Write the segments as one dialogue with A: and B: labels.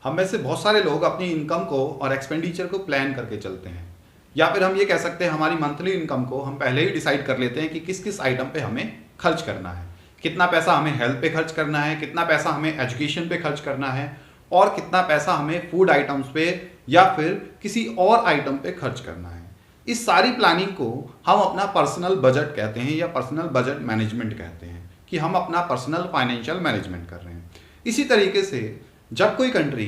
A: हम में से बहुत सारे लोग अपनी इनकम को और एक्सपेंडिचर को प्लान करके चलते हैं, या फिर हम ये कह सकते हैं हमारी मंथली इनकम को हम पहले ही डिसाइड कर लेते हैं कि किस किस आइटम पे हमें खर्च करना है। कितना पैसा हमें हेल्थ पे खर्च करना है, कितना पैसा हमें एजुकेशन पे खर्च करना है, और कितना पैसा हमें फूड आइटम्स पे या फिर किसी और आइटम पे खर्च करना है। इस सारी प्लानिंग को हम अपना पर्सनल बजट कहते हैं या पर्सनल बजट मैनेजमेंट कहते हैं, कि हम अपना पर्सनल फाइनेंशियल मैनेजमेंट कर रहे हैं। इसी तरीके से जब कोई कंट्री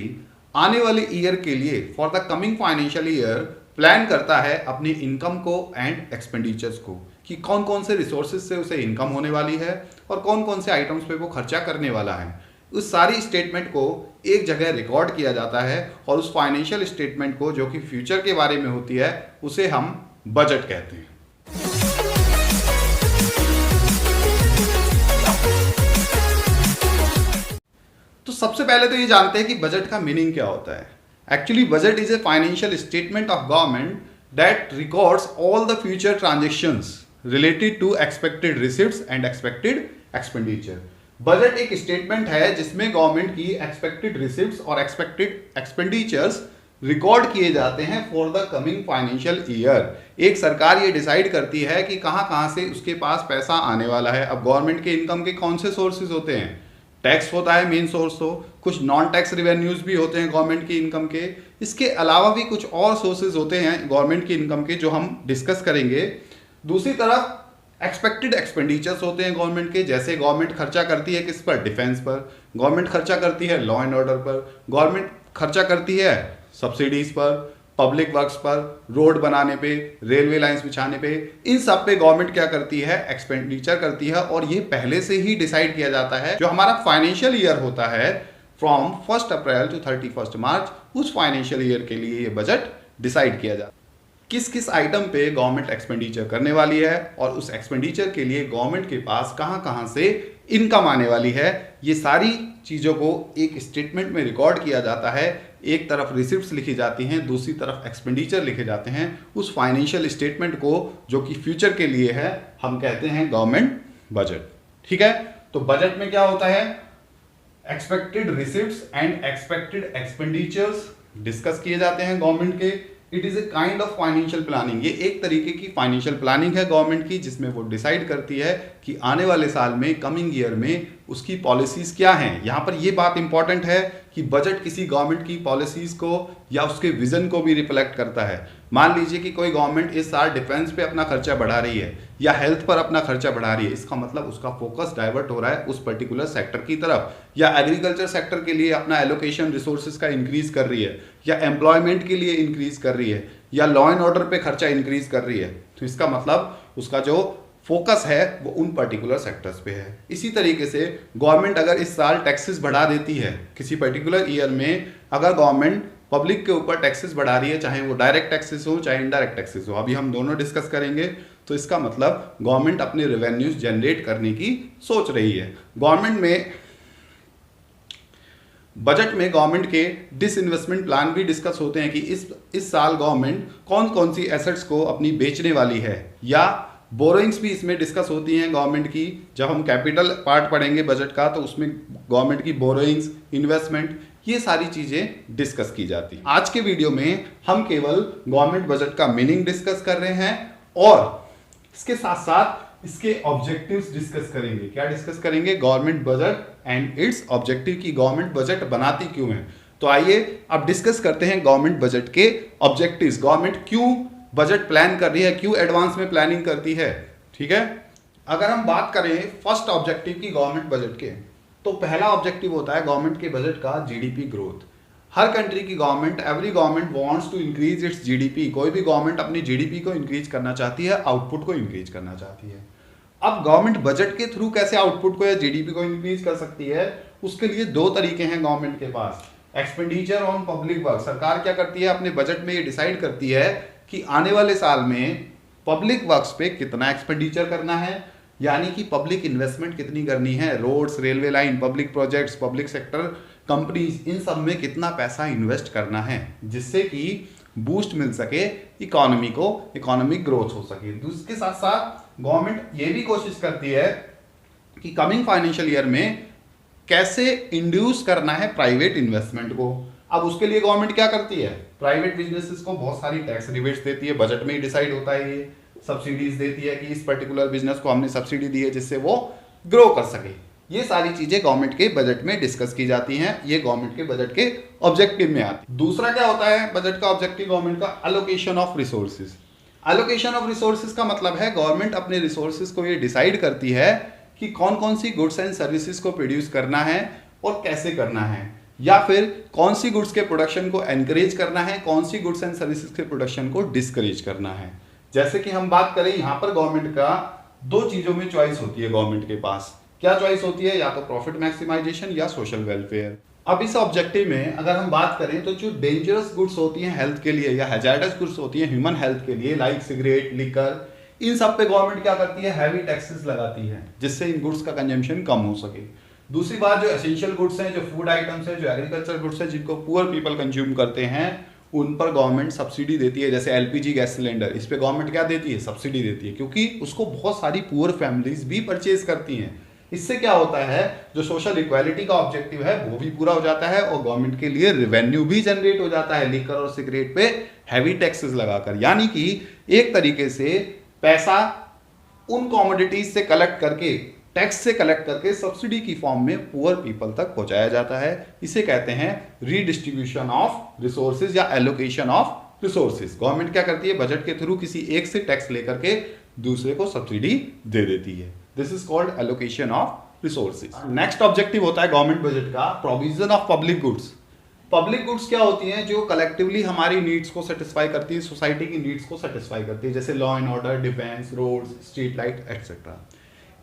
A: आने वाले ईयर के लिए for the coming financial year plan करता है अपनी इनकम को एंड एक्सपेंडिचर्स को, कि कौन कौन से रिसोर्सेज से उसे इनकम होने वाली है और कौन कौन से आइटम्स पे वो खर्चा करने वाला है, उस सारी स्टेटमेंट को एक जगह रिकॉर्ड किया जाता है और उस फाइनेंशियल स्टेटमेंट को जो कि फ्यूचर के बारे में होती है उसे हम बजट कहते हैं। तो सबसे पहले तो ये जानते हैं कि बजट का मीनिंग क्या होता है। Actually budget is a financial statement of government that records all the future transactions related to expected receipts and expected expenditure. Budget एक स्टेटमेंट है जिसमें गवर्नमेंट की एक्सपेक्टेड रिसिप्ट्स और एक्सपेक्टेड एक्सपेंडिचर्स रिकॉर्ड किए जाते हैं for the coming financial year. एक सरकार ये डिसाइड करती है कि कहाँ कहाँ से उसके पास पैसा आने वाला है। अब गवर्नमेंट के इनकम के कौन से सोर्सेज होते हैं? टैक्स होता है मेन सोर्स, तो कुछ नॉन टैक्स रिवेन्यूज भी होते हैं गवर्नमेंट की इनकम के। इसके अलावा भी कुछ और सोर्सेज होते हैं गवर्नमेंट की इनकम के जो हम डिस्कस करेंगे। दूसरी तरफ एक्सपेक्टेड एक्सपेंडिचर्स होते हैं गवर्नमेंट के, जैसे गवर्नमेंट खर्चा करती है किस पर? डिफेंस पर। गवर्नमेंट खर्चा करती है लॉ एंड ऑर्डर पर। गवर्नमेंट खर्चा करती है सब्सिडीज पर, पब्लिक वर्क्स पर, रोड बनाने पे, रेलवे लाइंस बिछाने पे। इन सब पे गवर्नमेंट क्या करती है? एक्सपेंडिचर करती है, और ये पहले से ही डिसाइड किया जाता है। जो हमारा फाइनेंशियल ईयर होता है फ्रॉम 1 अप्रैल टू 31 मार्च, उस फाइनेंशियल ईयर के लिए ये बजट डिसाइड किया जाता है किस किस आइटम पे गवर्नमेंट एक्सपेंडिचर करने वाली है और उस एक्सपेंडिचर के लिए गवर्नमेंट के पास कहां कहां से इनकम आने वाली है। ये सारी चीज़ों को एक स्टेटमेंट में रिकॉर्ड किया जाता है। एक तरफ रिसिप्ट्स लिखी जाती हैं, दूसरी तरफ एक्सपेंडिचर लिखे जाते हैं। उस फाइनेंशियल स्टेटमेंट को जो कि फ्यूचर के लिए है हम कहते हैं गवर्नमेंट बजट। ठीक है, तो बजट में क्या होता है? Expected receipts and expected expenditures discuss किए जाते हैं गवर्नमेंट के। It is a kind of financial planning. ये एक तरीके की फाइनेंशियल प्लानिंग है गवर्नमेंट की, जिसमें वो डिसाइड करती है कि आने वाले साल में, कमिंग ईयर में उसकी पॉलिसीज क्या हैं। यहाँ पर ये बात इंपॉर्टेंट है कि बजट किसी गवर्नमेंट की पॉलिसीज को या उसके विजन को भी रिफ्लेक्ट करता है। मान लीजिए कि कोई गवर्नमेंट इस साल डिफेंस पे अपना खर्चा बढ़ा रही है या हेल्थ पर अपना खर्चा बढ़ा रही है, इसका मतलब उसका फोकस डाइवर्ट हो रहा है उस पर्टिकुलर सेक्टर की तरफ। या एग्रीकल्चर सेक्टर के लिए अपना एलोकेशन रिसोर्सेज का इंक्रीज कर रही है, या एम्प्लॉयमेंट के लिए इंक्रीज कर रही है, या लॉ एंड ऑर्डर पे खर्चा इंक्रीज कर रही है, तो इसका मतलब उसका जो फोकस है वो उन पर्टिकुलर सेक्टर्स पे है। इसी तरीके से गवर्नमेंट अगर इस साल टैक्सेस बढ़ा देती है किसी पर्टिकुलर ईयर में, अगर गवर्नमेंट पब्लिक के ऊपर टैक्सेस बढ़ा रही है, चाहे वो डायरेक्ट टैक्सेस हो चाहे इनडायरेक्ट टैक्सेस हो, अभी हम दोनों डिस्कस करेंगे, तो इसका मतलब गवर्नमेंट अपने रेवेन्यूज जनरेट करने की सोच रही है। गवर्नमेंट में बजट में गवर्नमेंट के डिसइन्वेस्टमेंट प्लान भी डिस्कस होते हैं कि इस साल गवर्नमेंट कौन कौन सी एसेट्स को अपनी बेचने वाली है, या बोरोइंग्स भी इसमें डिस्कस होती हैं गवर्नमेंट की। जब हम कैपिटल पार्ट पढ़ेंगे बजट का तो उसमें गवर्नमेंट की बोरोइंग्स, इन्वेस्टमेंट, ये सारी चीजें डिस्कस की जाती हैं। आज के वीडियो में हम केवल गवर्नमेंट बजट का मीनिंग डिस्कस कर रहे हैं और इसके साथ साथ इसके ऑब्जेक्टिव्स डिस्कस करेंगे। क्या डिस्कस करेंगे? Government budget and it's objective, की गवर्नमेंट बजट बनाती क्यों है। तो आइए अब डिस्कस करते हैं गवर्नमेंट बजट के ऑब्जेक्टिव्स। गवर्नमेंट क्यों बजट प्लान कर रही है, क्यों एडवांस में प्लानिंग करती है। ठीक है, अगर हम बात करें फर्स्ट ऑब्जेक्टिव की गवर्नमेंट बजट के, तो पहला ऑब्जेक्टिव होता है गवर्नमेंट के बजट का जीडीपी ग्रोथ। हर कंट्री की government, every government wants to increase its GDP. कोई भी गवर्नमेंट अपनी जीडीपी को इंक्रीज करना चाहती है, आउटपुट को इंक्रीज करना चाहती है। अब गवर्नमेंट बजट के थ्रू कैसे आउटपुट को या जीडीपी को इंक्रीज कर सकती है, उसके लिए दो तरीके हैं गवर्नमेंट के पास। Expenditure on public work. सरकार क्या करती है? अपने बजट में ये डिसाइड करती है कि आने वाले साल में पब्लिक वर्क्स पे कितना एक्सपेंडिचर करना है, यानी कि पब्लिक इन्वेस्टमेंट कितनी करनी है। Roads, railway line, public projects, public sector companies, इन सब में कितना पैसा इन्वेस्ट करना है, जिससे कि बूस्ट मिल सके इकोनॉमी को, इकोनॉमिक ग्रोथ हो सके। इसके साथ साथ गवर्नमेंट ये भी कोशिश करती है कि कमिंग फाइनेंशियल ईयर में कैसे इंड्यूस करना है प्राइवेट इन्वेस्टमेंट को। अब उसके लिए गवर्नमेंट क्या करती है, प्राइवेट बिजनेसेस को बहुत सारी टैक्स रिबेट्स देती है, बजट में ही डिसाइड होता है, ये सब्सिडीज देती है कि इस पर्टिकुलर बिजनेस को हमने सब्सिडी दी है जिससे वो ग्रो कर सके। ये सारी चीजें गवर्नमेंट के बजट में डिस्कस की जाती हैं, ये गवर्नमेंट के बजट के ऑब्जेक्टिव में आती है। दूसरा क्या होता है बजट का ऑब्जेक्टिव गवर्नमेंट का, allocation of resources. Allocation of resources का मतलब है गवर्नमेंट अपने रिसोर्सेज को ये डिसाइड करती है कि कौन कौन सी गुड्स एंड सर्विसेज को प्रोड्यूस करना है और कैसे करना है, या फिर कौन सी गुड्स के प्रोडक्शन को एनकरेज करना है, कौन सी गुड्स एंड सर्विसेज के प्रोडक्शन को डिस्करेज करना है। जैसे कि हम बात करें यहाँ पर गवर्नमेंट का दो चीजों में चॉइस होती है गवर्नमेंट के पास। क्या चॉइस होती है, या तो प्रॉफिट मैक्सिमाइजेशन या सोशल वेलफेयर। अब इस ऑब्जेक्टिव में अगर हम बात करें तो जो डेंजरस गुड्स होती हैं हेल्थ के लिए या हैजार्डस गुड्स होती हैं ह्यूमन हेल्थ के लिए, लाइक सिगरेट, लिकर, इन सब पे गवर्नमेंट क्या करती है, हैवी टैक्सेस लगाती है जिससे इन गुड्स का कंजम्पशन कम हो सके। दूसरी बात, जो एसेंशियल गुड्स हैं, जो फूड आइटम्स हैं, जो एग्रीकल्चर गुड्स हैं, जिनको पुअर पीपल कंज्यूम करते हैं, उन पर गवर्नमेंट सब्सिडी देती है। जैसे एलपीजी गैस सिलेंडर, इस पे गवर्नमेंट क्या देती है, सब्सिडी देती है, क्योंकि उसको बहुत सारी पुअर फैमिलीज भी परचेज करती हैं। इससे क्या होता है, जो सोशल इक्वालिटी का ऑब्जेक्टिव है वो भी पूरा हो जाता है और गवर्नमेंट के लिए रेवेन्यू भी जनरेट हो जाता है लिकर और सिगरेट पे हैवी टैक्सेस लगाकर। यानी कि एक तरीके से पैसा उन कॉमोडिटीज से कलेक्ट करके, टैक्स से कलेक्ट करके सब्सिडी की फॉर्म में पुअर पीपल तक पहुंचाया जाता है। इसे कहते हैं रीडिस्ट्रीब्यूशन ऑफ रिसोर्सेज या एलोकेशन ऑफ रिसोर्सेज। गवर्नमेंट क्या करती है, बजट के थ्रू किसी एक से टैक्स लेकर के दूसरे को सब्सिडी दे देती है। This is called allocation of resources. Next objective होता है गवर्नमेंट बजट का, provision of public goods. Public goods क्या होती हैं, जो कलेक्टिवली हमारी नीड्स को सेटिस्फाई करती है, सोसाइटी की नीड्स को सेटिस्फाई करती है, जैसे law and order, defence, roads, street light etcetera.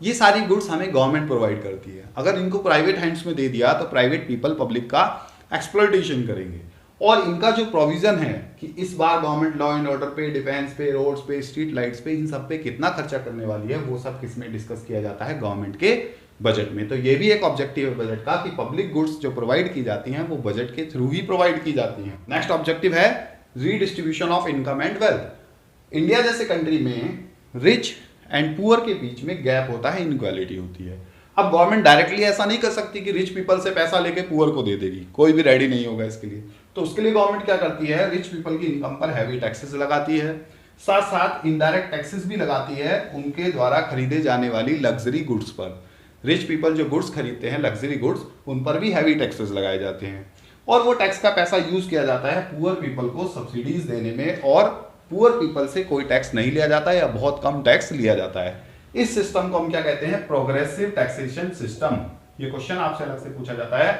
A: ये सारी गुड्स हमें गवर्नमेंट प्रोवाइड करती है। अगर इनको प्राइवेट हैंड्स में दे दिया तो प्राइवेट पीपल पब्लिक का एक्सप्लॉयटेशन करेंगे। और इनका जो प्रोविजन है कि इस बार गवर्नमेंट लॉ एंड ऑर्डर पे, डिफेंस पे, रोड्स पे, स्ट्रीट लाइट्स पे, इन सब पे कितना खर्चा करने वाली है, वो सब किसमें डिस्कस किया जाता है, गवर्नमेंट के बजट में। तो ये भी एक ऑब्जेक्टिव है बजट का कि पब्लिक गुड्स जो प्रोवाइड की जाती हैं वो बजट के थ्रू ही प्रोवाइड की जाती हैं। नेक्स्ट ऑब्जेक्टिव है redistribution of income and wealth. India जैसे कंट्री में रिच एंड पुअर के बीच में गैप होता है, इनइक्वालिटी होती है। अब गवर्नमेंट डायरेक्टली ऐसा नहीं कर सकती कि रिच पीपल से पैसा लेके पुअर को दे देगी, कोई भी रेडी नहीं होगा इसके लिए। तो उसके लिए गवर्नमेंट क्या करती है, रिच पीपल की इनकम पर हैवी टैक्सेस लगाती है, साथ साथ इनडायरेक्ट टैक्सेस भी लगाती है उनके द्वारा खरीदे जाने वाली लग्जरी गुड्स पर। रिच पीपल जो गुड्स खरीदते हैं, लग्जरी गुड्स, उन पर भी हैवी टैक्सेस लगाए जाते हैं और वो टैक्स का पैसा यूज किया जाता है पुअर पीपल को सब्सिडीज देने में, और पुअर पीपल से कोई टैक्स नहीं लिया जाता है या बहुत कम टैक्स लिया जाता है। इस सिस्टम को हम क्या कहते हैं, प्रोग्रेसिव टैक्सेशन सिस्टम। ये क्वेश्चन आपसे अलग से पूछा जाता है,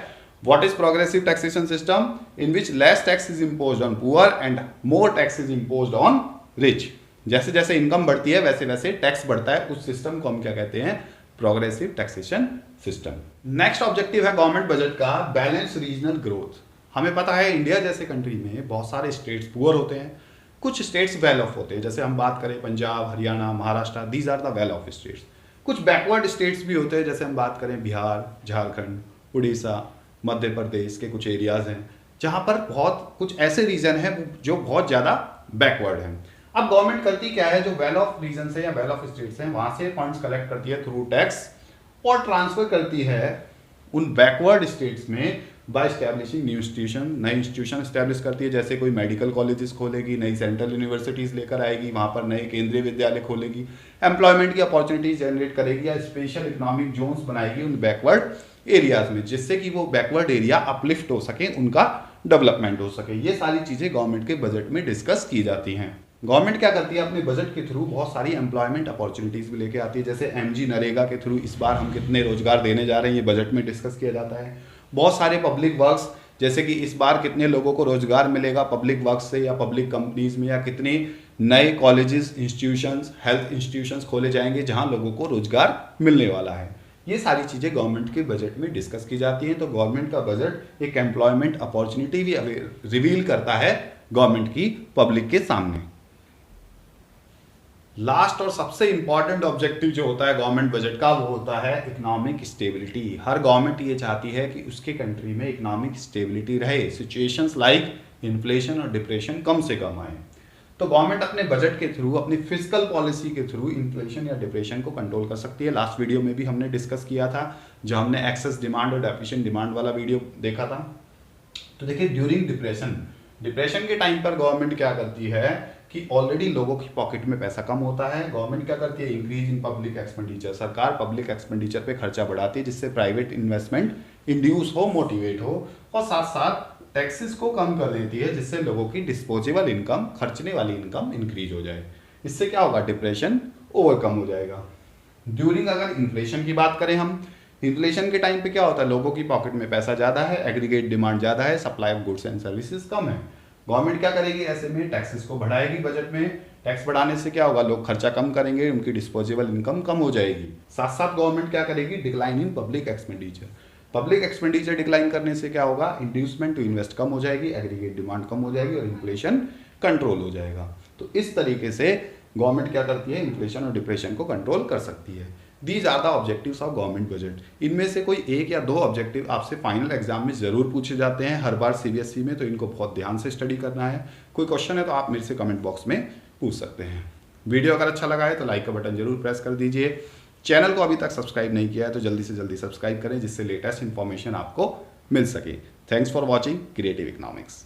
A: what is progressive taxation system in which less tax is imposed on poor and more tax is imposed on rich. जैसे जैसे इनकम बढ़ती है वैसे वैसे टैक्स बढ़ता है, उस सिस्टम को हम क्या कहते हैं, progressive taxation system. Next objective है गवर्नमेंट बजट का, बैलेंस रीजनल ग्रोथ। हमें पता है इंडिया जैसे कंट्री में बहुत सारे स्टेट्स पुअर होते हैं, कुछ स्टेट्स वेल ऑफ होते हैं। जैसे हम बात करें Punjab, Haryana, Maharashtra, these are the well off states. कुछ बैकवर्ड स्टेट्स भी होते हैं, जैसे हम बात करें बिहार, झारखंड, उड़ीसा, मध्य प्रदेश के कुछ एरियाज हैं जहाँ पर बहुत कुछ ऐसे रीजन हैं जो बहुत ज़्यादा बैकवर्ड हैं। अब गवर्नमेंट करती क्या है, जो वेल ऑफ रीजन से या वेल ऑफ स्टेट्स हैं वहाँ से फंड्स कलेक्ट करती है थ्रू टैक्स और ट्रांसफर करती है उन बैकवर्ड स्टेट्स में बाय स्टैब्लिशिंग न्यू इंस्टीट्यूशन। नई इंस्टीट्यूशन स्टैब्लिश करती है, जैसे कोई मेडिकल कॉलेजेस खोलेगी, नई सेंट्रल यूनिवर्सिटीज़ लेकर आएगी, वहाँ पर नए केंद्रीय विद्यालय खोलेगी, एम्प्लॉयमेंट की अपॉर्चुनिटीज जनरेट करेगी या स्पेशल इकोनॉमिक जोन्स बनाएगी उन बैकवर्ड एरियाज में, जिससे कि वो बैकवर्ड एरिया अपलिफ्ट हो सके, उनका डेवलपमेंट हो सके। ये सारी चीज़ें गवर्नमेंट के बजट में डिस्कस की जाती हैं। गवर्नमेंट क्या करती है, अपने बजट के थ्रू बहुत सारी एम्प्लॉयमेंट अपॉर्चुनिटीज़ भी लेके आती है। जैसे एमजी नरेगा के थ्रू इस बार हम कितने रोजगार देने जा रहे हैं, ये बजट में डिस्कस किया जाता है। बहुत सारे पब्लिक वर्क्स, जैसे कि इस बार कितने लोगों को रोजगार मिलेगा पब्लिक वर्क्स से या पब्लिक कंपनीज में, या कितने नए कॉलेजेस, इंस्टीट्यूशंस, हेल्थ इंस्टीट्यूशंस खोले जाएंगे जहां लोगों को रोजगार मिलने वाला है। ये सारी चीज़ें गवर्नमेंट के बजट में डिस्कस की जाती हैं। तो गवर्नमेंट का बजट एक एम्प्लॉयमेंट अपॉर्चुनिटी भी रिवील करता है गवर्नमेंट की पब्लिक के सामने। लास्ट और सबसे इंपॉर्टेंट ऑब्जेक्टिव जो होता है गवर्नमेंट बजट का, वो होता है इकोनॉमिक स्टेबिलिटी। हर गवर्नमेंट ये चाहती है कि उसके कंट्री में इकोनॉमिक स्टेबिलिटी रहे, सिचुएशंस लाइक इन्फ्लेशन और डिप्रेशन कम से कम आए। तो गवर्नमेंट अपने बजट के थ्रू, अपनी फिजिकल पॉलिसी के थ्रू इन्फ्लेशन या डिप्रेशन को कंट्रोल कर सकती है। लास्ट वीडियो में भी हमने डिस्कस किया था, जो हमने एक्सेस डिमांड और डेफिशिएंट डिमांड वाला वीडियो देखा था। तो देखिए ड्यूरिंग डिप्रेशन के टाइम पर गवर्नमेंट क्या करती है कि ऑलरेडी लोगों की पॉकेट में पैसा कम होता है, गवर्नमेंट क्या करती है, इंक्रीज इन पब्लिक एक्सपेंडिचर, सरकार पब्लिक एक्सपेंडिचर पे खर्चा बढ़ाती है जिससे प्राइवेट इन्वेस्टमेंट इंड्यूस हो, मोटिवेट हो, और साथ साथ टैक्सेस को कम कर देती है जिससे लोगों की डिस्पोजेबल इनकम, खर्चने वाली इनकम इंक्रीज हो जाए। इससे क्या होगा, डिप्रेशन ओवरकम हो जाएगा। ड्यूरिंग अगर इन्फ्लेशन की बात करें हम, इन्फ्लेशन के टाइम पे क्या होता है, लोगों की पॉकेट में पैसा ज़्यादा है, एग्रीगेट डिमांड ज़्यादा है, supply of goods and services कम है। गवर्नमेंट क्या करेगी, ऐसे में टैक्सेस को बढ़ाएगी बजट में। टैक्स बढ़ाने से क्या होगा, लोग खर्चा कम करेंगे, उनकी डिस्पोजेबल इनकम कम हो जाएगी। साथ साथ गवर्नमेंट क्या करेगी, decline in public expenditure. Public expenditure decline करने से क्या होगा, इंड्यूसमेंट टू इन्वेस्ट कम हो जाएगी, एग्रीगेट डिमांड कम हो जाएगी और इन्फ्लेशन कंट्रोल हो जाएगा। तो इस तरीके से गवर्नमेंट क्या करती है, इन्फ्लेशन और डिप्रेशन को कंट्रोल कर सकती है। These are the objectives of government budget. इनमें से कोई एक या दो ऑब्जेक्टिव आपसे फाइनल एग्जाम में जरूर पूछे जाते हैं हर बार सीबीएसई में, तो इनको बहुत ध्यान से स्टडी करना है। कोई क्वेश्चन है तो आप मेरे से कमेंट बॉक्स में पूछ सकते हैं। वीडियो अगर अच्छा लगा है तो लाइक का बटन जरूर प्रेस कर दीजिए। चैनल को अभी तक सब्सक्राइब नहीं किया है तो जल्दी से जल्दी सब्सक्राइब करें जिससे लेटेस्ट इन्फॉर्मेशन आपको मिल सके। Thanks for watching creative economics.